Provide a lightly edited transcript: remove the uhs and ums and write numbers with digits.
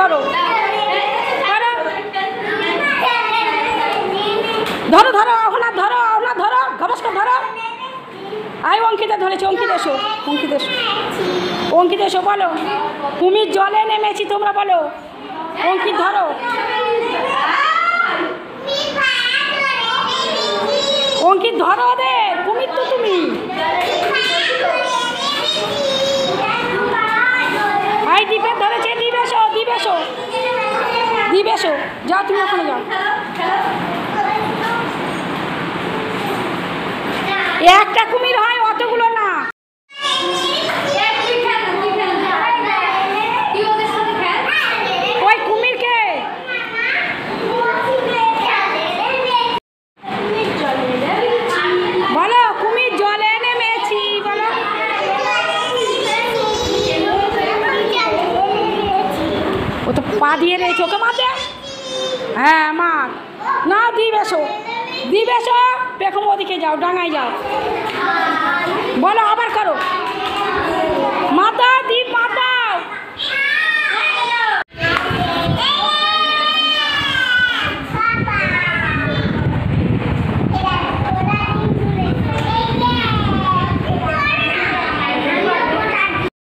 করো, ধরো ধরো, ওনার ধরো, ওনার ধরো, ঘবস্কর ধরো। আই অঙ্কিতা ধরেছে, অঙ্কিত এসো, অঙ্কিত এসো, অঙ্কিত এসো, বলো কুমির জলে নেমেছি, তোমরা বলো। অঙ্কিত ধরো, অঙ্কিত ধরো ওদের, কুমির তো তুমি। আই দীপের ধরেছে, দীপ এসো, দীপ এসো, দীপ এসো, যাও তুমি ওখানে যাও। একটা কুমির হয়, অতগুলো না। ওই কুমিরকে বলো, কুমির জলে নেমেছি বলো। ও তো পা দিয়ে রয়েছে, ওকে মারতে। হ্যাঁ মার না, দ্বীপ এসো, দ্বীপ এসো, পেখম ওদিকে যাও, ডাঙায় যাও, বলো আবার করো, মাথা দ্বীপ।